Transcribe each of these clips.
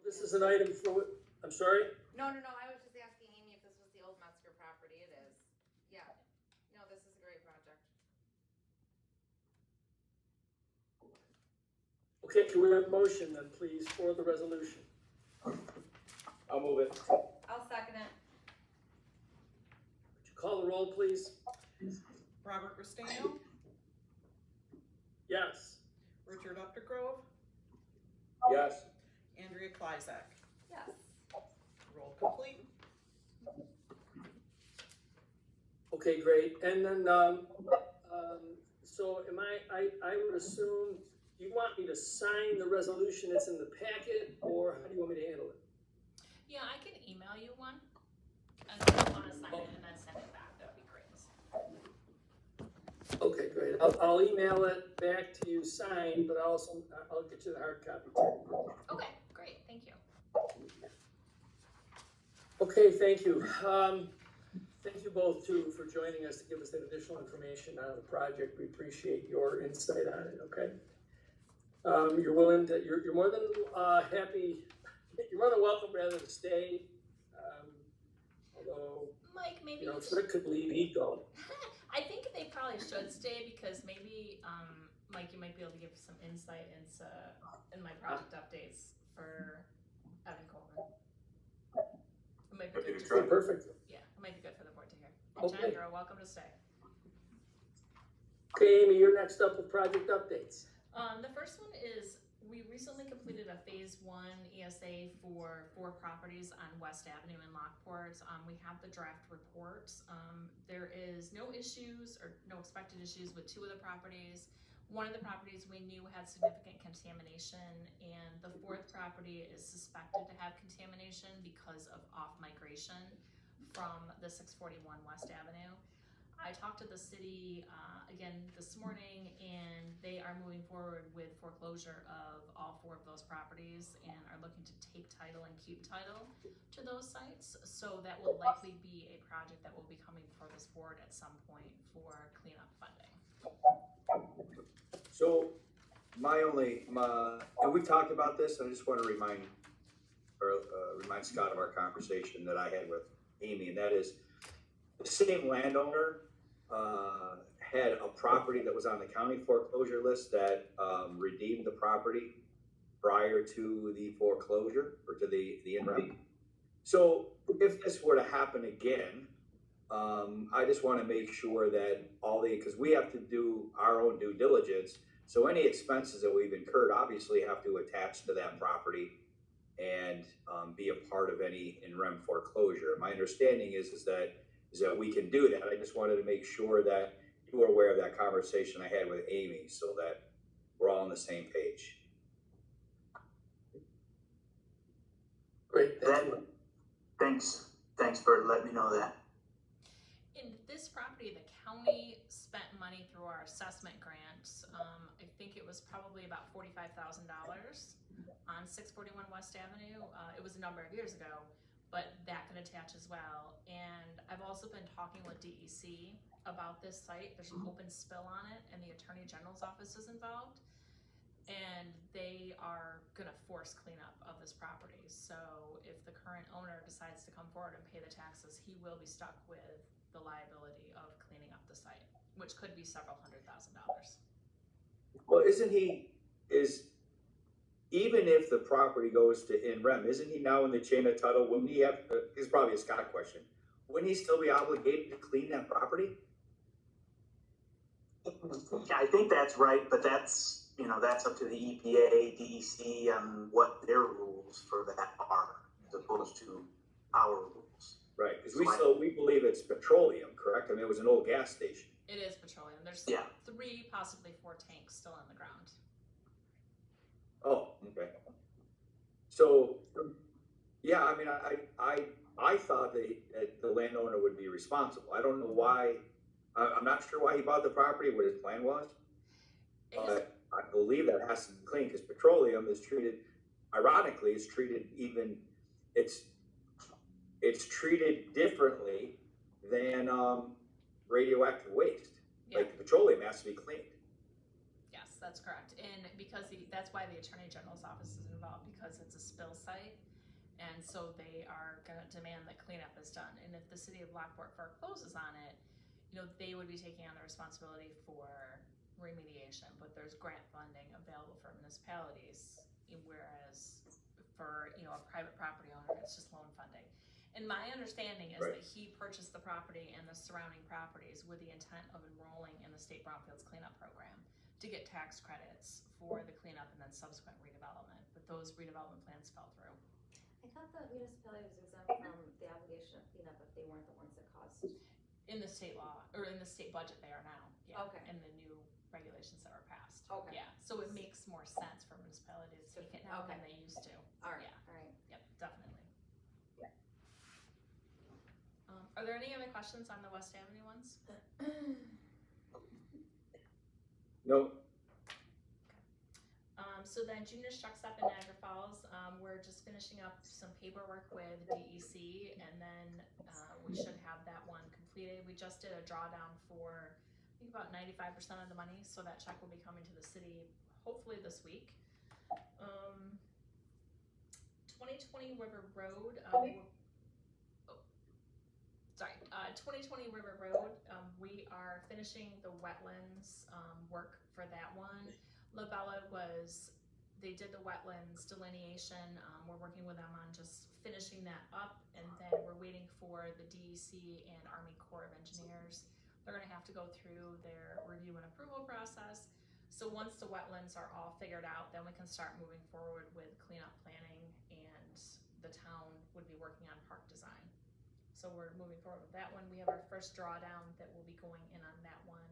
This is an item for, I'm sorry? No, I was just asking Amy if this was the old Metzger property. It is. Yeah. No, this is a great project. Okay, can we have a motion then, please, for the resolution? I'll move it. I'll second it. Would you call the roll, please? Robert Restano, Yes. Richard Updegrove, Yes. Andrea Kleizak. Yes. Roll complete. Okay, great. And then, so am I would assume, you want me to sign the resolution that's in the packet, or how do you want me to handle it? Yeah, I can email you one. And if you want to sign it and then send it back, that'd be great. Okay, great. I'll email it back to you signed, but I'll get you the hard copy too. Okay, great, thank you. Okay, thank you. Thank you both too for joining us to give us that additional information on the project. We appreciate your insight on it, okay? You're more than happy, you're more than welcome rather to stay. Although, Mike, maybe you know, if Rick could leave, he'd go. I think they probably should stay because maybe, Mike, you might be able to give some insight into in my project updates for Evan Coleman. It might be good. Okay, perfect. Yeah, it might be good for the board to hear. And Okay. Jen, you're welcome to stay. Okay, Amy, you're next up with project updates. The first one is we recently completed a phase 1 ESA for 4 properties on West Avenue in Lockport. We have the draft report. There is no issues or no expected issues with 2 of the properties. One of the properties we knew had significant contamination, and the 4th property is suspected to have contamination because of off-migration from the 641 West Avenue. I talked to the city again this morning, and they are moving forward with foreclosure of all 4 of those properties and are looking to take title and keep title to those sites. So that will likely be a project that will be coming before this board at some point for cleanup funding. So and we've talked about this, I just want to remind Scott of our conversation that I had with Amy, and that is the same landowner had a property that was on the county foreclosure list that redeemed the property prior to the foreclosure or to the in-rem. So if this were to happen again, I just want to make sure that because we have to do our own due diligence, so any expenses that we've incurred obviously have to attach to that property and be a part of any in-rem foreclosure. My understanding is that we can do that. I just wanted to make sure that you were aware of that conversation I had with Amy so that we're all on the same page. Great, thank you. Thanks for letting me know that. In this property, the county spent money through our assessment grants. I think it was probably about $45,000 on 641 West Avenue. It was a number of years ago, but that can attach as well. And I've also been talking with DEC about this site. There's an open spill on it, and the Attorney General's office is involved. And they are gonna force cleanup of this property. So if the current owner decides to come forward and pay the taxes, he will be stuck with the liability of cleaning up the site, which could be several $100,000. Well, even if the property goes to in-rem, isn't he now in the chain of title? Wouldn't he have, this is probably a Scott question, wouldn't he still be obligated to clean that property? I think that's right, but that's up to the EPA, DEC, and what their rules for that are, as opposed to our rules. Right, because we believe it's petroleum, correct? I mean, it was an old gas station. It is petroleum. There's 3, possibly 4 tanks still in the ground. Oh, okay. So, yeah, I mean, I thought that the landowner would be responsible. I don't know why. I'm not sure why he bought the property, what his plan was. But I believe that has to be clean because petroleum is treated, ironically, it's treated differently than radioactive waste. Yeah. Like the petroleum has to be cleaned. Yes, that's correct. And because that's why the Attorney General's office is involved, because it's a spill site. And so they are gonna demand that cleanup is done. And if the city of Lockport forecloses on it, they would be taking on the responsibility for remediation, but there's grant funding available for municipalities, whereas for, a private property owner, it's just loan funding. And my understanding is Right. that he purchased the property and the surrounding properties with the intent of enrolling in the state Brownfields cleanup program to get tax credits for the cleanup and then subsequent redevelopment, but those redevelopment plans fell through. I thought the municipality was exempt from the obligation of cleanup if they weren't the ones that caused. In the state law, or in the state budget they are now, yeah, Okay. and the new regulations that were passed. Okay. Yeah, so it makes more sense for municipalities to take it now than they used to. Alright, Yeah. alright. Yep, definitely. Are there any other questions on the West Avenue ones? Nope. So then junior struck up in Niagara Falls, we're just finishing up some paperwork with DEC, and then we should have that one completed. We just did a drawdown for, I think, about 95% of the money, so that check will be coming to the city hopefully this week. 2020 River Road, 2020 River Road, we are finishing the wetlands work for that one. Labella they did the wetlands delineation. We're working with them on just finishing that up, and then we're waiting for the DEC and Army Corps of Engineers. They're gonna have to go through their review and approval process. So once the wetlands are all figured out, then we can start moving forward with cleanup planning, and the town would be working on park design. So we're moving forward with that one. We have our first drawdown that will be going in on that one,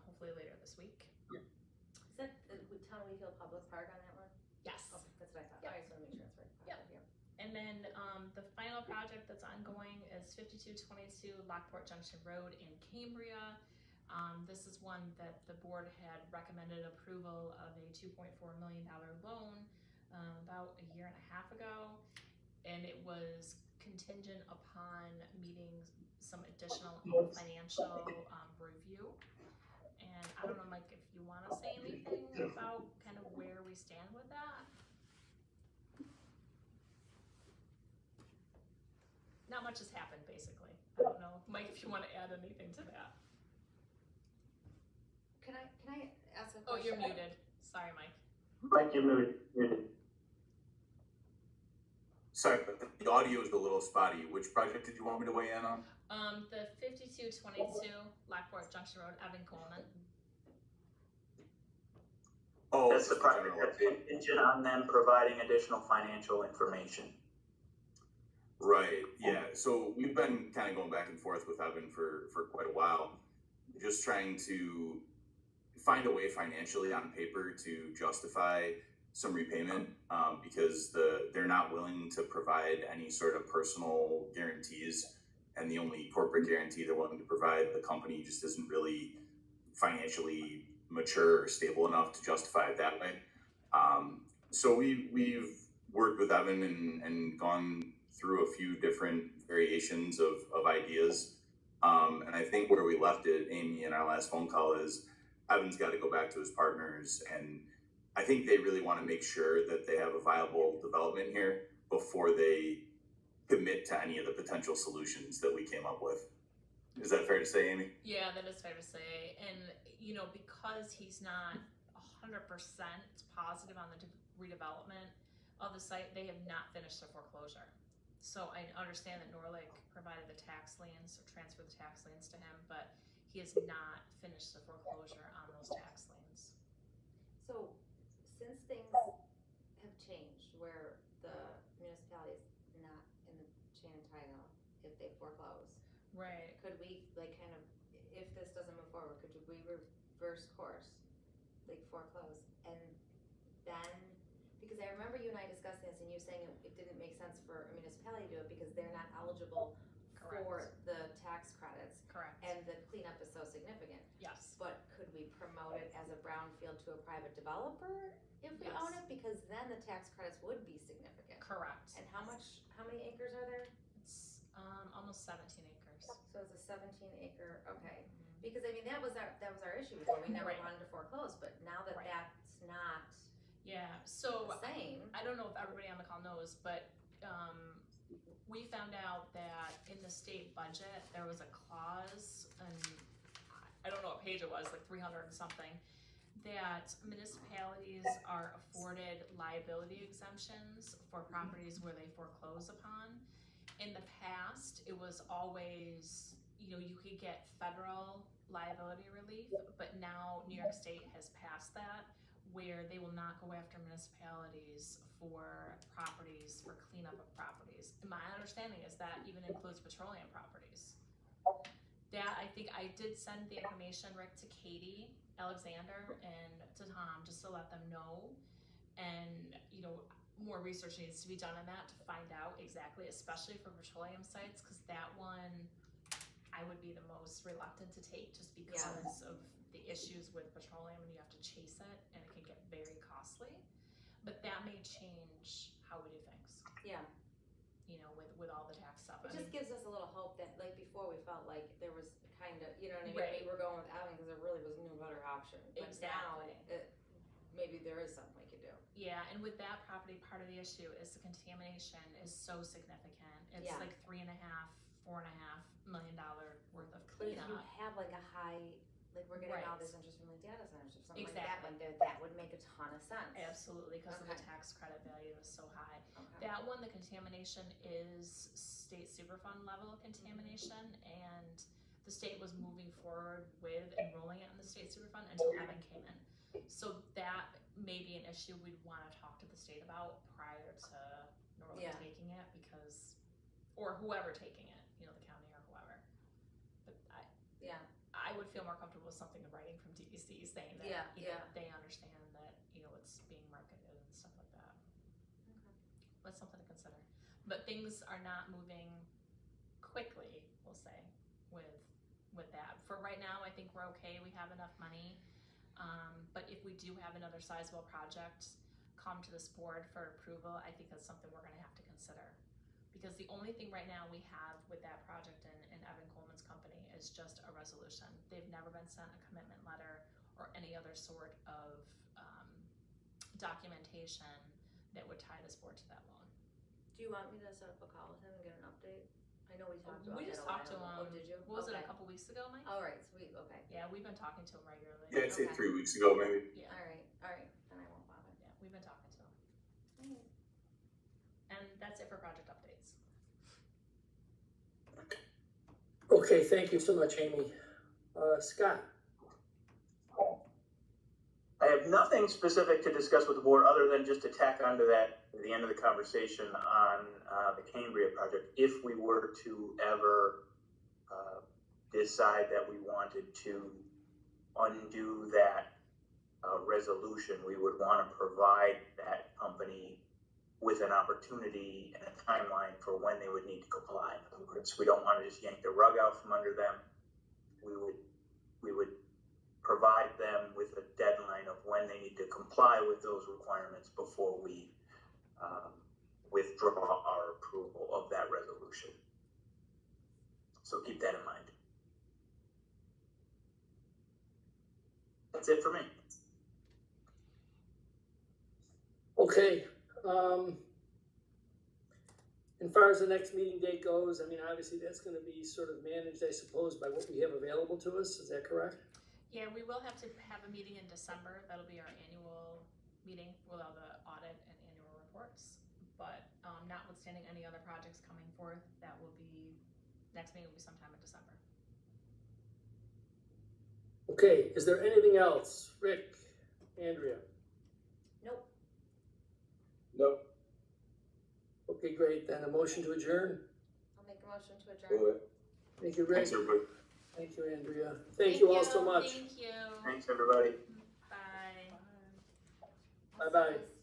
hopefully later this week. Is that the Town Wheatfield Public Park on that one? Yes. Okay, that's what I thought. Yep. Alright, so let me make sure it's right. Yep. Okay, And then the final project that's ongoing is 5222 Lockport Junction Road in Cambria. This is one that the board had recommended approval of a $2.4 million loan about a year and a half ago. And it was contingent upon meeting some additional financial review. And I don't know, Mike, if you want to say anything about kind of where we stand with that? Not much has happened, basically. I don't know, Mike, if you want to add anything to that. Can I ask a question? Oh, you're muted. Sorry, Mike. Mike, you're muted. Sorry, but the audio is a little spotty. Which project did you want me to weigh in on? The 5222 Lockport Junction Road, Evan Coleman. Oh, That's the project general that's update. contingent on them providing additional financial information. Right, yeah. So we've been kind of going back and forth with Evan for quite a while, just trying to find a way financially on paper to justify some repayment, because they're not willing to provide any sort of personal guarantees, and the only corporate guarantee they're willing to provide, the company just isn't really financially mature or stable enough to justify it that way. So we've worked with Evan and gone through a few different variations of ideas. And I think where we left it, Amy, in our last phone call, is Evan's got to go back to his partners, and I think they really want to make sure that they have a viable development here before they commit to any of the potential solutions that we came up with. Is that fair to say, Amy? Yeah, that is fair to say. And, because he's not 100% positive on the redevelopment of the site, they have not finished the foreclosure. So I understand that Norlick provided the tax liens or transferred the tax liens to him, but he has not finished the foreclosure on those tax liens. So, since things have changed where the municipality is not in the chain of title if they foreclose, Right. could we, if this doesn't move forward, could we reverse course, foreclose, and then, because I remember you and I discussing this, and you saying it didn't make sense for a municipality to do it because they're not eligible for Correct. the tax credits, Correct. and the cleanup is so significant. Yes. But could we promote it as a brownfield to a private developer if we Yes. own it? Because then the tax credits would be significant. Correct. And how many acres are there? It's almost 17 acres. So it's a 17 acre, okay. Because I mean, that was our issue before, we never Right. wanted to foreclose, but now that Right. that's not Yeah, so the same. I don't know if everybody on the call knows, but we found out that in the state budget, there was a clause, and I don't know what page it was, like 300 and something, that municipalities are afforded liability exemptions for properties where they foreclose upon. In the past, it was always, you could get federal liability relief, but now New York State has passed that, where they will not go after municipalities for properties, for cleanup of properties. And my understanding is that even includes petroleum properties. That, I think I did send the information, Rick, to Katie Alexander and to Tom, just to let them know. And, more research needs to be done on that to find out exactly, especially for petroleum sites, because that one I would be the most reluctant to take, just because of the issues with petroleum, and you have to chase it, and it can get very costly. But that may change how we do things. Yeah. With all the tax stuff. It just gives us a little hope that, like, before we felt like there was kind of, you know what I mean? Right. We were going with Evan because there really was no better option. But Exactly. now, maybe there is something we could do. Yeah, and with that property, part of the issue is the contamination is so significant. It's Yeah. like $3.5–4.5 million worth of But if you cleanup. have like a high, like we're getting all Right. this interest from the data centers or something Exactly. like that would make a ton of sense. Absolutely, because of the Okay. tax credit value is so high. Okay. That one, the contamination is state superfund level contamination, and the state was moving forward with enrolling it in the state superfund until Evan came in. So that may be an issue we'd want to talk to the state about prior to Norway Yeah. taking it, or whoever taking it, the county or whoever. But I would feel more comfortable with something in writing from DEC saying that, they understand that, it's being marketed and stuff like that. Okay. That's something to consider. But things are not moving quickly, we'll say, with that. For right now, I think we're okay. We have enough money. But if we do have another sizable project come to this board for approval, I think that's something we're gonna have to consider. Because the only thing right now we have with that project in Evan Coleman's company is just a resolution. They've never been sent a commitment letter or any other sort of documentation that would tie this board to that loan. Do you want me to set up a call with him and get an update? I know we talked about We that just a talked to while ago. him. Oh, did you? What was it, a Okay. couple weeks ago, Mike? All right, sweet, okay. Yeah, we've been talking to him regularly. Yeah, I'd say Okay. 3 weeks ago, maybe. Yeah, All right, then I won't bother. yeah, we've been talking to him. And that's it for project updates. Okay, thank you so much, Amy. Scott? I have nothing specific to discuss with the board other than just to tack onto that, at the end of the conversation on the Cambria project. If we were to ever decide that we wanted to undo that resolution, we would want to provide that company with an opportunity and a timeline for when they would need to comply. In other words, we don't want to just yank the rug out from under them. We would provide them with a deadline of when they need to comply with those requirements before we withdraw our approval of that resolution. So keep that in mind. That's it for me. Okay, as far as the next meeting date goes, I mean, obviously that's gonna be sort of managed, I suppose, by what we have available to us, is that correct? Yeah, we will have to have a meeting in December. That'll be our annual meeting with all the audit and annual reports. But notwithstanding any other projects coming forth, next meeting will be sometime in December. Okay, is there anything else? Rick, Andrea? Nope. Nope. Okay, great, then a motion to adjourn? I'll make a motion to adjourn. Do it. Thank you, Rick. Thanks, everybody. Thank you, Andrea. Thank you all so much. Thank you. Thanks, everybody. Bye. Bye-bye. This is